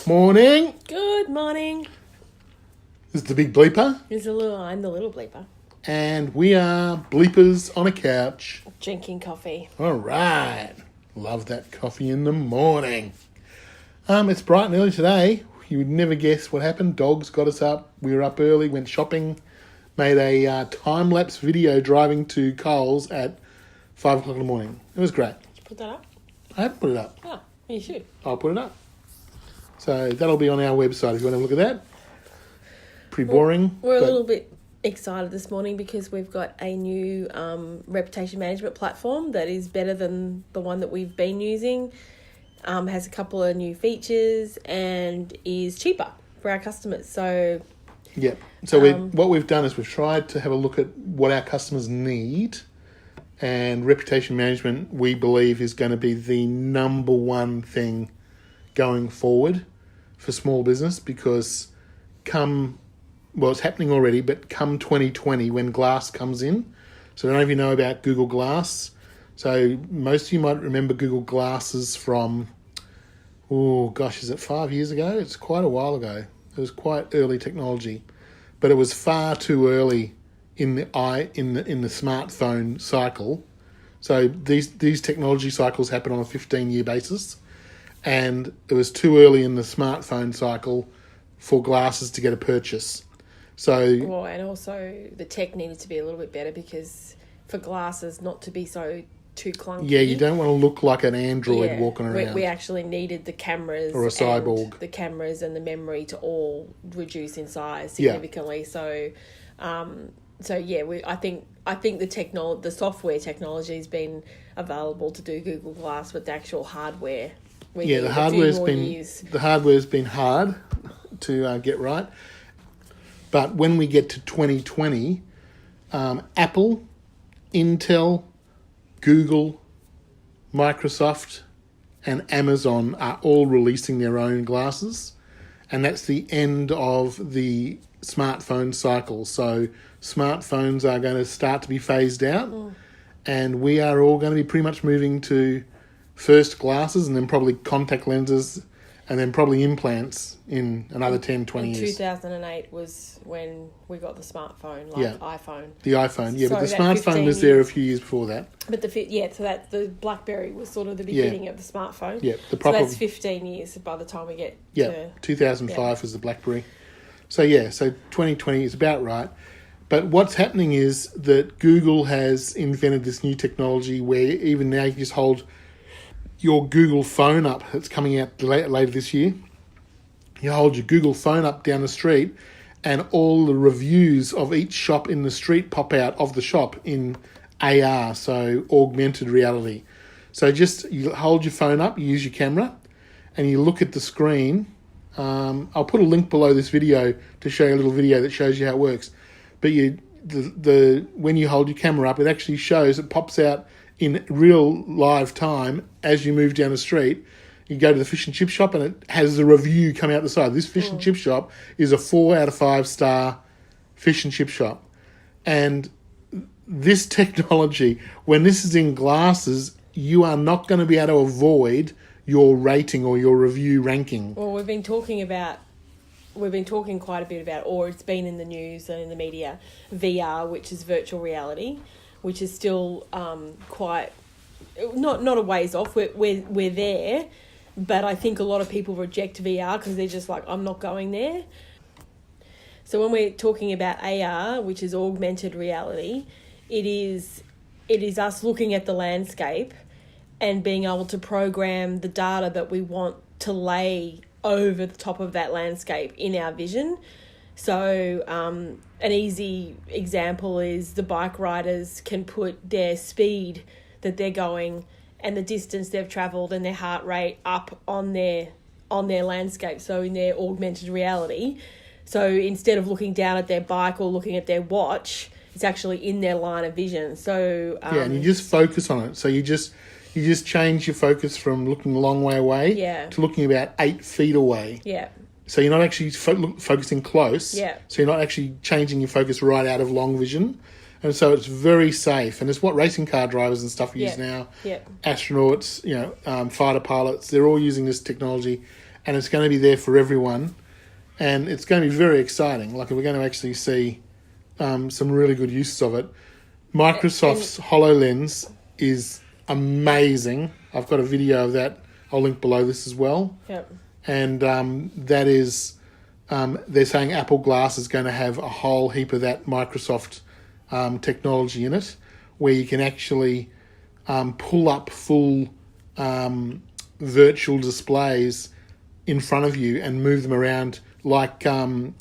Morning. Good morning. This is the big bleeper. I'm the little bleeper. And we are bleepers on a couch. Drinking coffee. All right. Love that coffee in the morning. It's bright and early today. You would never guess what happened. Dogs got us up. We were up early, went shopping, made a time-lapse video driving to Coles at 5 o'clock in the morning. It was great. Did you put that up? I haven't put it up. Oh, you should. I'll put it up. So that'll be on our website if you want to look at that. Pretty boring. We're a little bit excited this morning because we've got a new reputation management platform that is better than the one that we've been using. Has a couple of new features and is cheaper for our customers. So yeah. So what we've done is we've tried to have a look at what our customers need, and reputation management, we believe, is going to be the number one thing going forward for small business, because it's happening already, but come 2020 when Glass comes in. So I don't know if you know about Google Glass. So most of you might remember Google Glasses from, is it 5 years ago? It's quite a while ago. It was quite early technology, but it was far too early in the smartphone cycle. So these technology cycles happen on a 15-year basis, and it was too early in the smartphone cycle for glasses to get a purchase. So and also the tech needed to be a little bit better, because for glasses not to be so too clunky. Yeah, you don't want to look like an android walking around. We actually needed the cameras or a cyborg. The cameras and the memory to all reduce in size significantly. Yeah. I think the software technology has been available to do Google Glass, but the actual hardware. The hardware's been hard to get right. But when we get to 2020, Apple, Intel, Google, Microsoft, and Amazon are all releasing their own glasses, and that's the end of the smartphone cycle. So smartphones are going to start to be phased out, and we are all going to be pretty much moving to first glasses and then probably contact lenses and then probably implants in another 10, 20 years. 2008 was when we got the smartphone, iPhone. The iPhone, but the smartphone was there a few years before that. But so the BlackBerry was sort of the beginning of the smartphone. Yeah, so that's 15 years by the time we get to... 2005 was the BlackBerry. So 2020 is about right. But what's happening is that Google has invented this new technology where even now you can just hold your Google phone up. It's coming out later this year. You hold your Google phone up down the street, and all the reviews of each shop in the street pop out of the shop in AR, so Augmented Reality. So just you hold your phone up, you use your camera, and you look at the screen. I'll put a link below this video to show you a little video that shows you how it works. But when you hold your camera up, it actually shows, it pops out in real live time as you move down the street. You go to the fish and chip shop and it has the review come out the side. This fish and chip shop is a 4 out of 5 star fish and chip shop. And this technology, when this is in glasses, you are not going to be able to avoid your rating or your review ranking. Well, we've been talking quite a bit about, or it's been in the news and in the media, VR, which is virtual reality, which is still quite not a ways off. We're there, but I think a lot of people reject VR because they're just like, I'm not going there. So when we're talking about AR, which is augmented reality, it is us looking at the landscape and being able to program the data that we want to lay over the top of that landscape in our vision. So an easy example is the bike riders can put their speed that they're going and the distance they've travelled and their heart rate up on their landscape, so in their augmented reality. So instead of looking down at their bike or looking at their watch, it's actually in their line of vision. So and you just focus on it. So you just change your focus from looking a long way away to looking about 8 feet away. Yeah. So you're not actually focusing close. Yeah. So you're not actually changing your focus right out of long vision. And so it's very safe. And it's what racing car drivers and stuff use now. Yeah. Astronauts, fighter pilots, they're all using this technology. and it's going to be there for everyone, and it's going to be very exciting. Like, we're going to actually see some really good uses of it. Microsoft's HoloLens is amazing. I've got a video of that. I'll link below this as well. Yep. And that is, they're saying Apple Glass is going to have a whole heap of that Microsoft technology in it, where you can actually pull up full virtual displays in front of you and move them around like Tom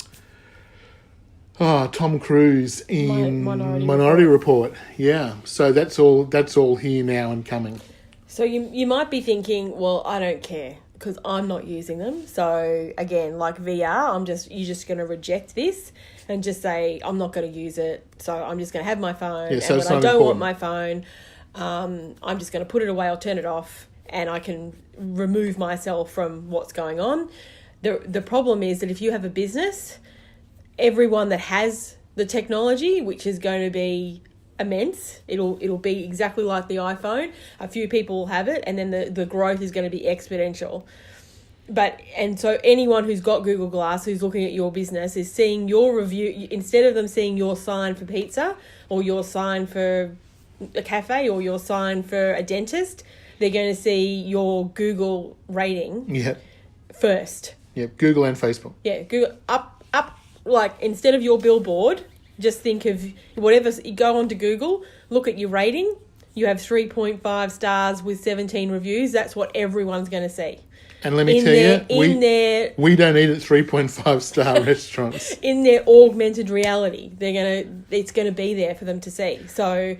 Cruise in Minority Report. Yeah, so that's all here now and coming. So you might be thinking, well, I don't care because I'm not using them. So again, like VR, you're just going to reject this and just say I'm not going to use it. So I'm just going to have my phone, yeah, so and when I don't want my phone, I'm just going to put it away or turn it off, and I can remove myself from what's going on. The problem is that if you have a business, everyone that has the technology, which is going to be immense, it'll be exactly like the iPhone. A few people will have it, and then the growth is going to be exponential. And so anyone who's got Google Glass, who's looking at your business, is seeing your review. Instead of them seeing your sign for pizza or your sign for a cafe or your sign for a dentist, they're going to see your Google rating first. Yeah, Google and Facebook. Yeah, Google up. Like, instead of your billboard, just think of whatever. You go onto Google, look at your rating. You have 3.5 stars with 17 reviews. That's what everyone's going to see. And let me tell you, we don't eat at 3.5 star restaurants. In their augmented reality, it's going to be there for them to see. So,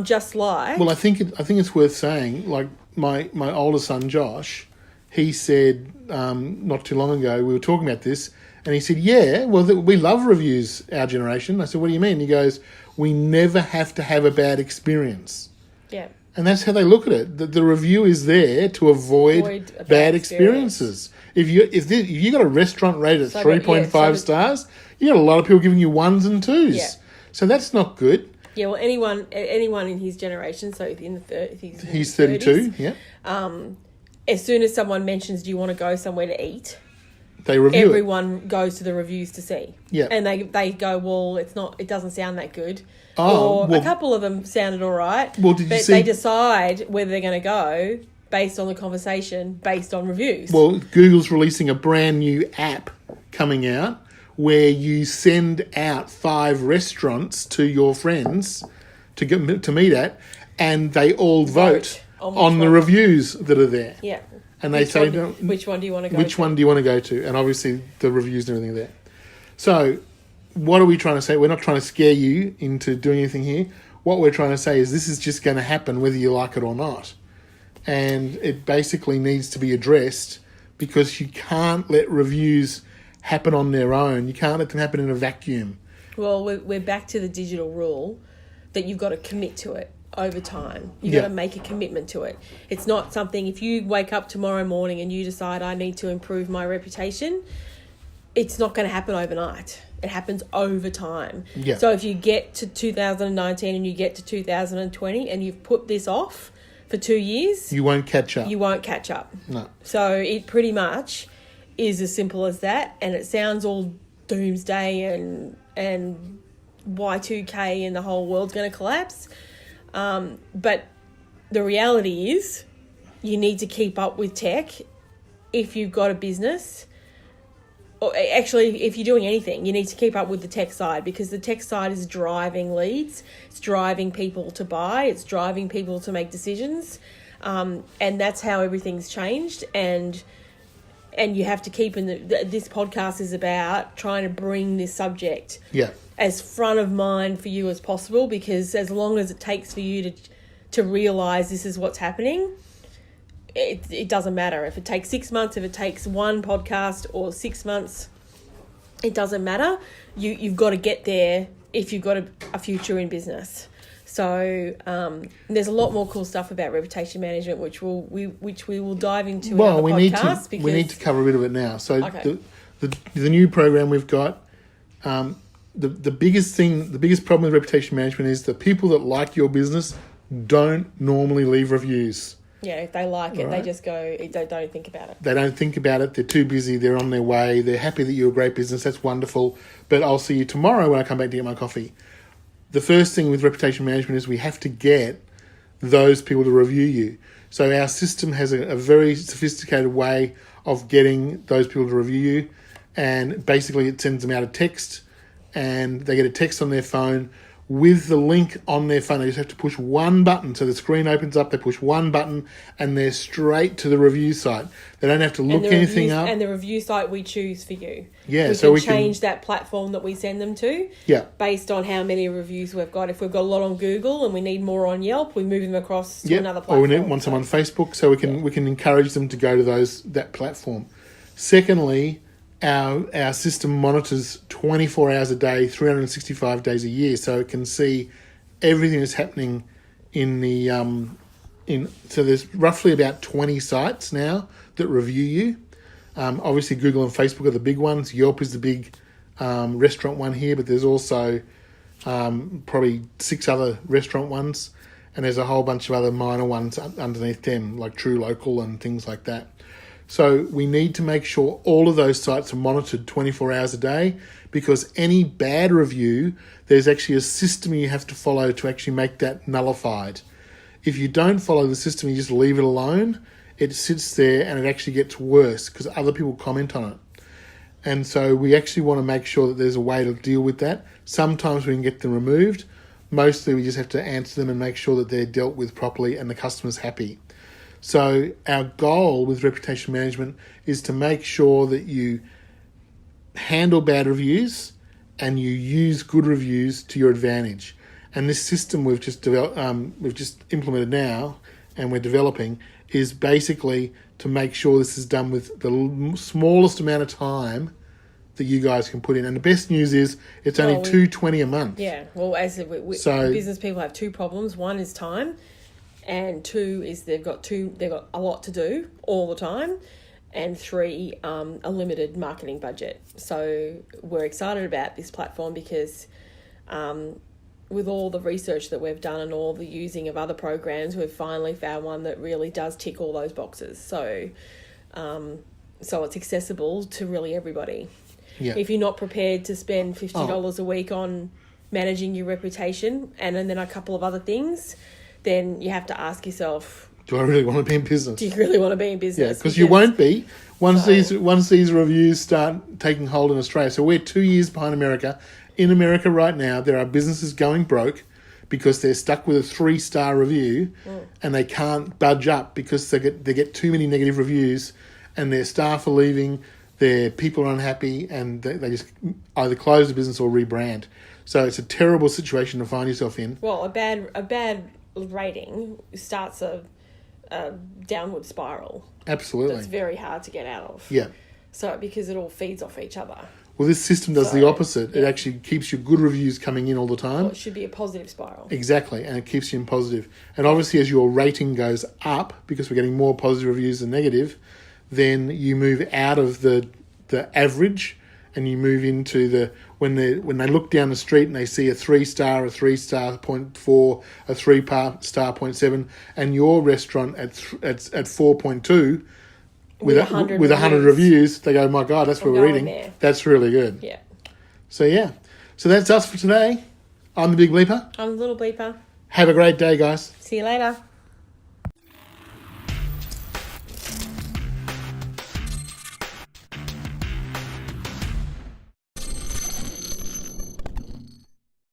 just like, well, I think it's worth saying. Like, my older son Josh, he said not too long ago, we were talking about this, and he said, "Yeah, well, we love reviews, our generation." I said, "What do you mean?" He goes, "We never have to have a bad experience." Yeah. And that's how they look at it. The review is there to avoid bad experiences. If you got a restaurant rated at 3.5 stars, you got a lot of people giving you 1s and 2s. Yeah. So that's not good. Yeah, well, anyone in his generation, so in the he's 32, 30s, yeah. As soon as someone mentions, "Do you want to go somewhere to eat?" They review Everyone goes to the reviews to see. Yeah. And they go, "Well, it doesn't sound that good." Oh, a couple of them sounded all right. Well, they decide whether they're going to go based on the conversation, based on reviews. Well, Google's releasing a brand new app coming out where you send out 5 restaurants to your friends to meet at, and they all vote on the reviews that are there. Yeah. And they say, which one do you want to go to? Which one do you want to go to? And obviously the reviews and everything are there. So what are we trying to say? We're not trying to scare you into doing anything here. What we're trying to say is this is just going to happen whether you like it or not. And it basically needs to be addressed because you can't let reviews happen on their own. You can't let them happen in a vacuum. Well, we're back to the digital rule that you've got to commit to it over time. You've got to make a commitment to it. It's not something, if you wake up tomorrow morning and you decide I need to improve my reputation, it's not going to happen overnight. It happens over time. Yeah. So if you get to 2019 and you get to 2020 and you've put this off for 2 years, you won't catch up. No. So it pretty much is as simple as that, and it sounds all doomsday and Y2K and the whole world's going to collapse. But the reality is you need to keep up with tech if you've got a business. Or actually, if you're doing anything, you need to keep up with the tech side because the tech side is driving leads. It's driving people to buy. It's driving people to make decisions. And that's how everything's changed. And you have to keep this podcast is about trying to bring this subject as front of mind for you as possible, because as long as it takes for you to realise this is what's happening, it doesn't matter. If it takes 6 months, if it takes one podcast or 6 months, it doesn't matter. You've got to get there if you've got a future in business. So there's a lot more cool stuff about reputation management, which we will dive into in other podcasts. We need to cover a bit of it now. So the new program we've got, the biggest problem with reputation management is the people that like your business don't normally leave reviews. Yeah, if they like it, Right. they just go, they don't think about it. They don't think about it. They're too busy. They're on their way. They're happy that you're a great business. That's wonderful. But I'll see you tomorrow when I come back to get my coffee. The first thing with reputation management is we have to get those people to review you. So our system has a very sophisticated way of getting those people to review you. And basically it sends them out a text, and they get a text on their phone with the link on their phone. They just have to push one button. So the screen opens up, they push one button, and they're straight to the review site. They don't have to look anything up. And the review site we choose for you. Yeah, so we can change that platform that we send them to. Yeah. Based on how many reviews we've got. If we've got a lot on Google and we need more on Yelp, we move them across to another platform. Or we want some on Facebook, so we can encourage them to go to that platform. Secondly, our system monitors 24 hours a day, 365 days a year, so it can see everything that's happening in the so there's roughly about 20 sites now that review you. Obviously Google and Facebook are the big ones. Yelp is the big restaurant one here, but there's also probably 6 other restaurant ones, and there's a whole bunch of other minor ones underneath them, like True Local and things like that. So we need to make sure all of those sites are monitored 24 hours a day, because any bad review, there's actually a system you have to follow to actually make that nullified. If you don't follow the system, you just leave it alone, it sits there and it actually gets worse because other people comment on it. And so we actually want to make sure that there's a way to deal with that. Sometimes we can get them removed. Mostly we just have to answer them and make sure that they're dealt with properly and the customer's happy. So our goal with reputation management is to make sure that you handle bad reviews and you use good reviews to your advantage. And this system we've just implemented now, and we're developing, is basically to make sure this is done with the smallest amount of time that you guys can put in. And the best news is it's only $2.20 a month. Yeah. Well, business people have 2 problems. One is time. And 2 is they've got a lot to do all the time, and 3, a limited marketing budget. So we're excited about this platform because with all the research that we've done and all the using of other programs, we've finally found one that really does tick all those boxes. So it's accessible to really everybody. Yeah. If you're not prepared to spend $50 a week on managing your reputation and then a couple of other things, then you have to ask yourself, do I really want to be in business? Do you really want to be in business? Yeah, because you won't be once these reviews start taking hold in Australia. So we're 2 years behind America. In America right now, there are businesses going broke because they're stuck with a 3-star review and they can't budge up because they get too many negative reviews, and their staff are leaving, their people are unhappy, and they just either close the business or rebrand. So it's a terrible situation to find yourself in. Well, a bad rating starts a downward spiral. Absolutely. That's very hard to get out of. Yeah. So because it all feeds off each other. Well, this system does the opposite. Yeah. It actually keeps your good reviews coming in all the time. Well, it should be a positive spiral. Exactly, and it keeps you in positive. And obviously, as your rating goes up, because we're getting more positive reviews than negative, then you move out of the average, and you move into the when they look down the street and they see a 3-star, a 3-star 0.4, a 3-star 0.7, and your restaurant at 4.2 with 100 reviews, they go, my God, that's what we're eating. There. That's really good. Yeah. So that's us for today. I'm the Big Bleeper. I'm the Little Bleeper. Have a great day, guys. See you later.